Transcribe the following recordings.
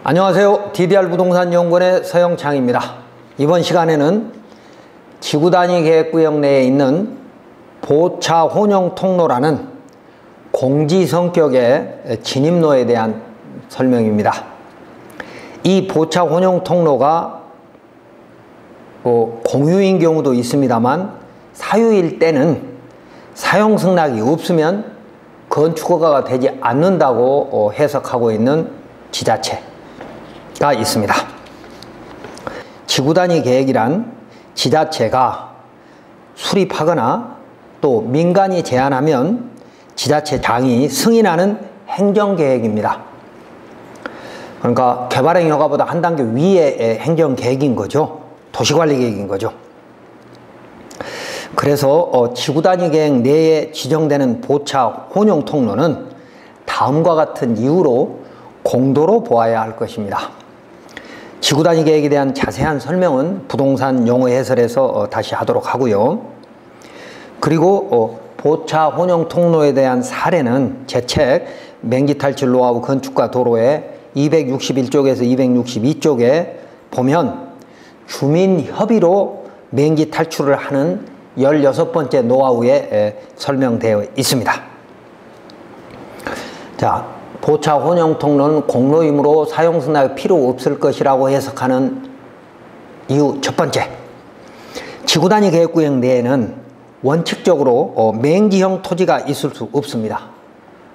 안녕하세요. DDR부동산연구원의 서영창입니다. 이번 시간에는 지구단위 계획구역 내에 있는 보차 혼용 통로라는 공지 성격의 진입로에 대한 설명입니다. 이 보차 혼용 통로가 공유인 경우도 있습니다만 사유일 때는 사용 승낙이 없으면 건축허가가 되지 않는다고 해석하고 있는 지자체가 있습니다. 지구단위 계획이란 지자체가 수립하거나 또 민간이 제안하면 지자체장이 승인하는 행정계획입니다. 그러니까 개발행 허가보다 한 단계 위의 행정계획인 거죠. 도시관리계획인 거죠. 그래서 지구단위 계획 내에 지정되는 보차 혼용 통로는 다음과 같은 이유로 공도로 보아야 할 것입니다. 지구단위 계획에 대한 자세한 설명은 부동산 용어 해설에서 다시 하도록 하고요. 그리고 보차 혼용 통로에 대한 사례는 제 책 맹지탈출 노하우 건축과 도로의 261쪽에서 262쪽에 보면 주민협의로 맹지 탈출을 하는 16번째 노하우에 설명되어 있습니다. 자, 보차 혼용 통로는 공로이므로 사용 승낙이 필요 없을 것이라고 해석하는 이유 첫 번째, 지구단위 계획구역 내에는 원칙적으로 맹지형 토지가 있을 수 없습니다.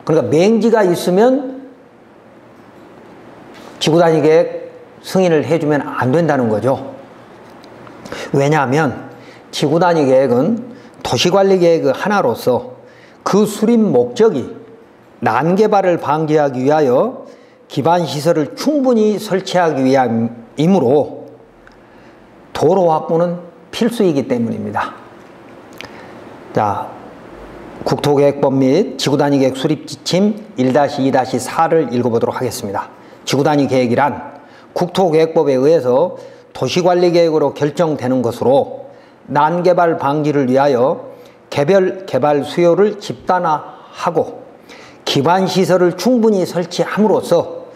그러니까 맹지가 있으면 지구단위 계획 승인을 해주면 안 된다는 거죠. 왜냐하면 지구단위 계획은 도시관리계획의 하나로서 그 수립 목적이 난개발을 방지하기 위하여 기반시설을 충분히 설치하기 위함이므로 도로 확보는 필수이기 때문입니다. 자, 국토계획법 및 지구단위계획 수립지침 1-2-4를 읽어보도록 하겠습니다. 지구단위 계획이란 국토계획법에 의해서 도시관리계획으로 결정되는 것으로 난개발 방지를 위하여 개별 개발 수요를 집단화하고 기반시설을 충분히 설치함으로써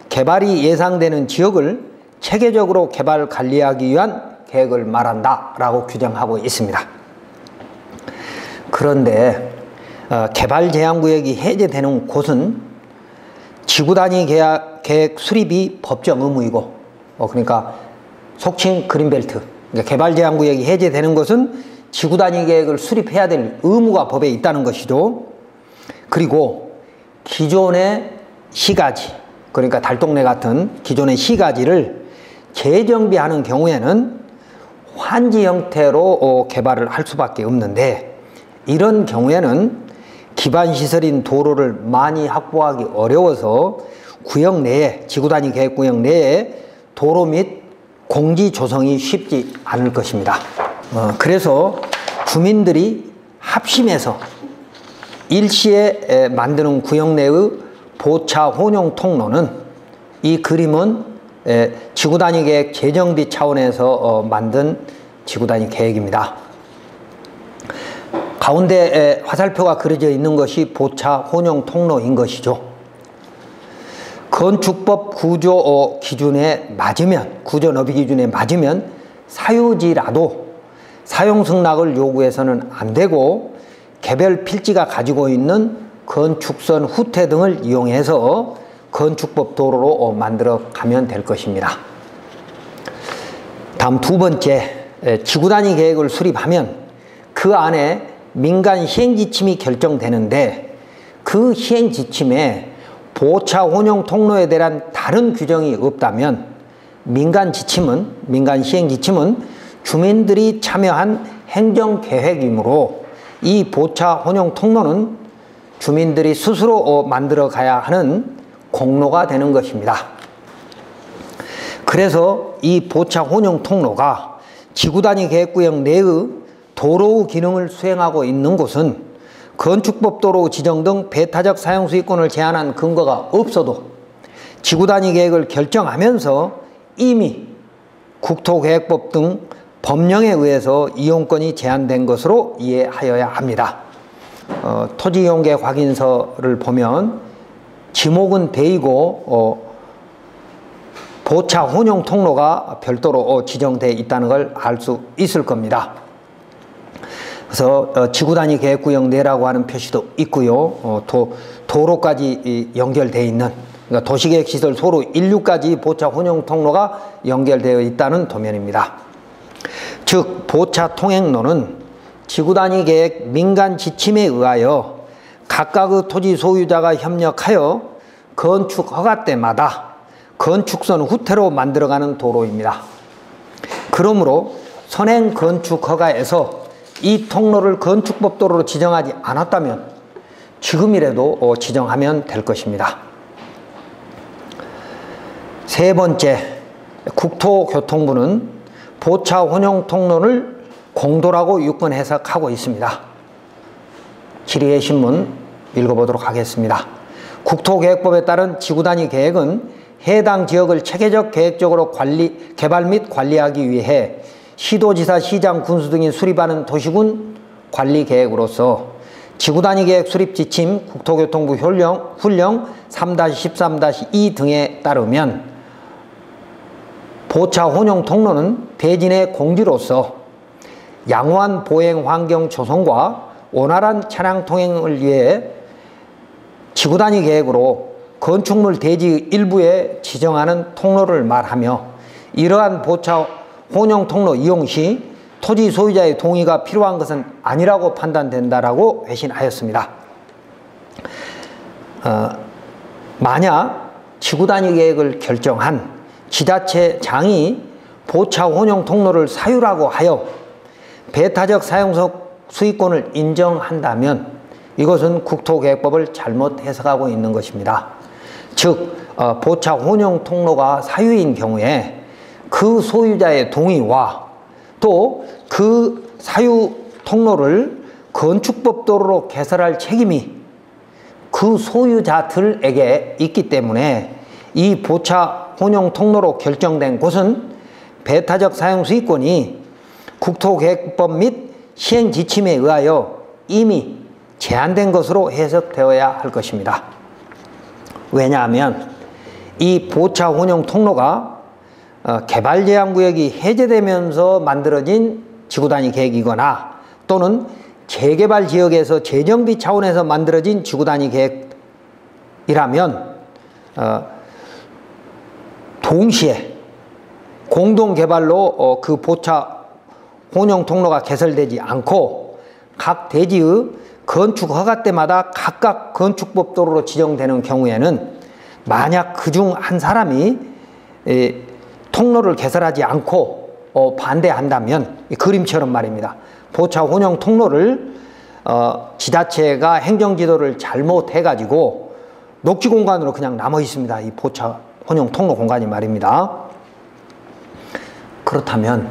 개발이 예상되는 지역을 체계적으로 개발 관리하기 위한 계획을 말한다 라고 규정하고 있습니다. 그런데 개발제한구역이 해제되는 곳은 지구단위 계획 수립이 법정 의무이고 그러니까 속칭 그린벨트, 그러니까 개발제한구역이 해제되는 것은 지구단위 계획을 수립해야 될 의무가 법에 있다는 것이죠. 그리고 기존의 시가지, 그러니까 달동네 같은 기존의 시가지를 재정비하는 경우에는 환지 형태로 개발을 할 수밖에 없는데, 이런 경우에는 기반시설인 도로를 많이 확보하기 어려워서 구역 내에, 지구단위 계획구역 내에 도로 및 공지 조성이 쉽지 않을 것입니다. 그래서 주민들이 합심해서 일시에 만드는 구역 내의 보차 혼용 통로는, 이 그림은 지구단위 계획 재정비 차원에서 만든 지구단위 계획입니다. 가운데 화살표가 그려져 있는 것이 보차 혼용 통로인 것이죠. 건축법 구조 기준에 맞으면, 구조 너비 기준에 맞으면 사유지라도 사용 승낙을 요구해서는 안 되고 개별 필지가 가지고 있는 건축선 후퇴 등을 이용해서 건축법 도로로 만들어 가면 될 것입니다. 다음 두 번째, 지구단위 계획을 수립하면 그 안에 민간 시행지침이 결정되는데, 그 시행지침에 보차 혼용 통로에 대한 다른 규정이 없다면 민간 시행지침은 주민들이 참여한 행정계획이므로 이 보차 혼용 통로는 주민들이 스스로 만들어 가야 하는 공로가 되는 것입니다. 그래서 이 보차 혼용 통로가 지구단위 계획구역 내의 도로 기능을 수행하고 있는 곳은 건축법 도로 지정 등 배타적 사용수익권을 제한한 근거가 없어도 지구단위 계획을 결정하면서 이미 국토계획법 등 법령에 의해서 이용권이 제한된 것으로 이해하여야 합니다. 토지이용계획 확인서를 보면 지목은 데이고 보차 혼용 통로가 별도로 지정되어 있다는 걸 알 수 있을 겁니다. 그래서 지구 단위 계획구역 내라고 하는 표시도 있고요. 도로까지 연결되어 있는, 그러니까 도시계획시설 소로 1류까지 보차 혼용 통로가 연결되어 있다는 도면입니다. 즉 보차 통행로는 지구 단위 계획 민간 지침에 의하여 각각의 토지 소유자가 협력하여 건축 허가 때마다 건축선 후퇴로 만들어가는 도로입니다. 그러므로 선행 건축 허가에서 이 통로를 건축법 도로로 지정하지 않았다면 지금이라도 지정하면 될 것입니다. 세 번째, 국토교통부는 보차 혼용 통로를 공도라고 유권 해석하고 있습니다. 질의의 신문 읽어보도록 하겠습니다. 국토계획법에 따른 지구단위 계획은 해당 지역을 체계적 계획적으로 개발 및 관리하기 위해 시도지사, 시장, 군수 등이 수립하는 도시군 관리계획으로서 지구단위 계획 수립 지침, 국토교통부 훈령 3-13-2 등에 따르면 보차 혼용 통로는 대진의 공지로서 양호한 보행 환경 조성과 원활한 차량 통행을 위해 지구단위 계획으로 건축물 대지 일부에 지정하는 통로를 말하며, 이러한 보차 혼용 통로 이용 시 토지 소유자의 동의가 필요한 것은 아니라고 판단된다라고 회신하였습니다. 만약 지구단위 계획을 결정한 지자체장이 보차 혼용 통로를 사유라고 하여 배타적 사용석 수익권을 인정한다면 이것은 국토계획법을 잘못 해석하고 있는 것입니다. 즉 보차 혼용 통로가 사유인 경우에 그 소유자의 동의와 또 그 사유 통로를 건축법 도로로 개설할 책임이 그 소유자들에게 있기 때문에 이 보차 혼용 통로로 결정된 곳은 배타적 사용 수익권이 국토계획법 및 시행지침에 의하여 이미 제한된 것으로 해석되어야 할 것입니다. 왜냐하면 이 보차 혼용 통로가 개발제한구역이 해제되면서 만들어진 지구단위 계획이거나 또는 재개발 지역에서 재정비 차원에서 만들어진 지구단위 계획이라면 동시에 공동개발로 그 보차 혼용 통로가 개설되지 않고 각 대지의 건축 허가 때마다 각각 건축법 도로로 지정되는 경우에는 만약 그중 한 사람이 통로를 개설하지 않고 반대한다면, 그림처럼 말입니다. 보차 혼용 통로를 지자체가 행정지도를 잘못해가지고 녹지 공간으로 그냥 남아 있습니다. 이 보차 혼용 통로 공간이 말입니다. 그렇다면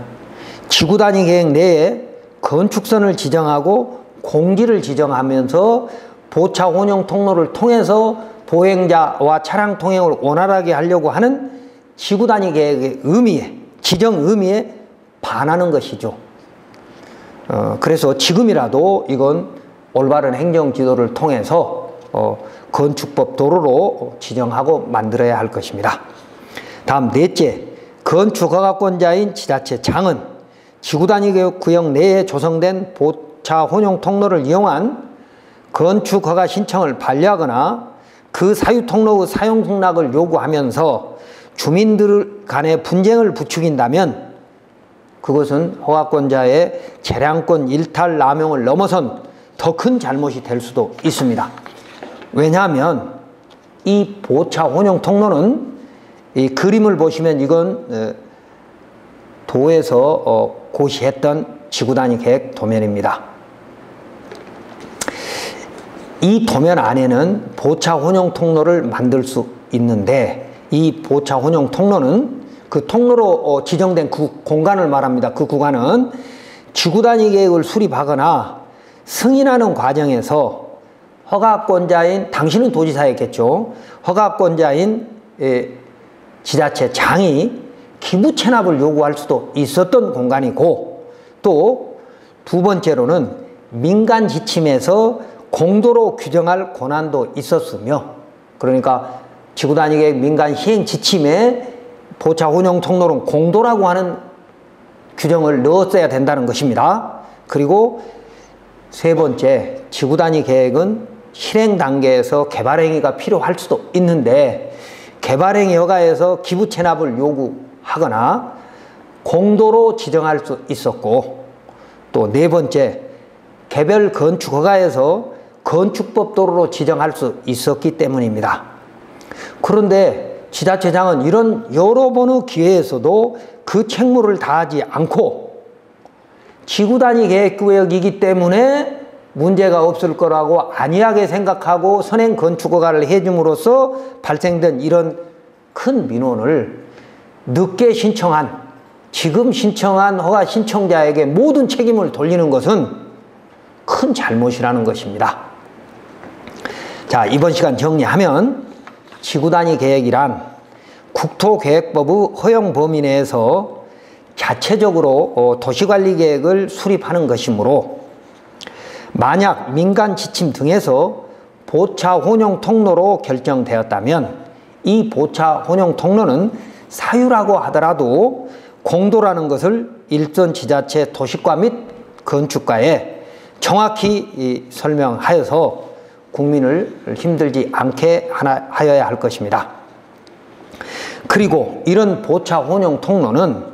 지구단위 계획 내에 건축선을 지정하고 공지를 지정하면서 보차 혼용 통로를 통해서 보행자와 차량 통행을 원활하게 하려고 하는 지구단위 계획의 의미에, 지정 의미에 반하는 것이죠. 그래서 지금이라도 이건 올바른 행정지도를 통해서 건축법 도로로 지정하고 만들어야 할 것입니다. 다음 넷째, 건축허가권자인 지자체장은 지구단위 구역 내에 조성된 보차 혼용 통로를 이용한 건축허가 신청을 반려하거나 그 사유 통로의 사용 승낙을 요구하면서 주민들 간의 분쟁을 부추긴다면 그것은 허가권자의 재량권 일탈 남용을 넘어선 더 큰 잘못이 될 수도 있습니다. 왜냐하면 이 보차 혼용 통로는 이 그림을 보시면 이건 도에서 고시했던 지구단위 계획 도면입니다. 이 도면 안에는 보차 혼용 통로를 만들 수 있는데 이 보차 혼용 통로는 그 통로로 지정된 그 공간을 말합니다. 그 구간은 지구단위 계획을 수립하거나 승인하는 과정에서 허가권자인, 당신은 도지사였겠죠. 허가권자인 지자체장이 기부 체납을 요구할 수도 있었던 공간이고, 또 두 번째로는 민간 지침에서 공도로 규정할 권한도 있었으며, 그러니까 지구단위 계획 민간 시행 지침에 보차 혼용 통로는 공도라고 하는 규정을 넣었어야 된다는 것입니다. 그리고 세 번째, 지구단위 계획은 실행 단계에서 개발행위가 필요할 수도 있는데 개발행위 허가에서 기부 체납을 요구하거나 공도로 지정할 수 있었고, 또 네 번째, 개별 건축 허가에서 건축법 도로로 지정할 수 있었기 때문입니다. 그런데 지자체장은 이런 여러 번의 기회에서도 그 책무를 다하지 않고 지구단위 계획구역이기 때문에 문제가 없을 거라고 안이하게 생각하고 선행 건축 허가를 해줌으로써 발생된 이런 큰 민원을 늦게 신청한, 지금 신청한 허가 신청자에게 모든 책임을 돌리는 것은 큰 잘못이라는 것입니다. 자, 이번 시간 정리하면 지구단위 계획이란 국토계획법의 허용 범위 내에서 자체적으로 도시관리계획을 수립하는 것이므로 만약 민간 지침 등에서 보차 혼용 통로로 결정되었다면 이 보차 혼용 통로는 사유라고 하더라도 공도라는 것을 일선 지자체 도시과 및 건축가에 정확히 설명하여서 국민을 힘들지 않게 하여야 할 것입니다. 그리고 이런 보차 혼용 통로는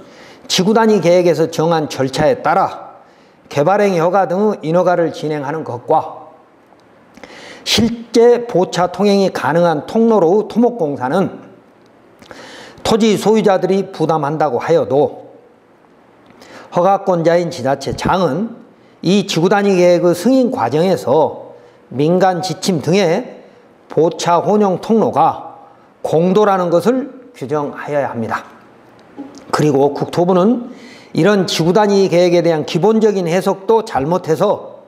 지구단위 계획에서 정한 절차에 따라 개발행위 허가 등의 인허가를 진행하는 것과 실제 보차 통행이 가능한 통로로의 토목공사는 토지 소유자들이 부담한다고 하여도 허가권자인 지자체장은 이 지구단위 계획의 승인 과정에서 민간 지침 등의 보차 혼용 통로가 공도라는 것을 규정하여야 합니다. 그리고 국토부는 이런 지구단위 계획에 대한 기본적인 해석도 잘못해서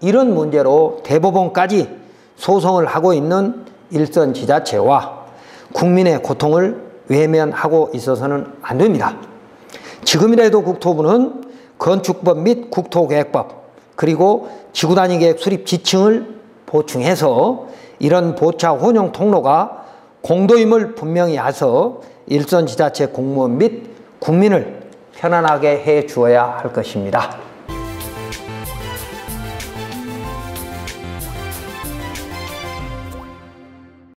이런 문제로 대법원까지 소송을 하고 있는 일선 지자체와 국민의 고통을 외면하고 있어서는 안 됩니다. 지금이라도 국토부는 건축법 및 국토계획법 그리고 지구단위 계획 수립 지침을 보충해서 이런 보차 혼용 통로가 공도임을 분명히 해서 일선 지자체 공무원 및 국민을 편안하게 해 주어야 할 것입니다.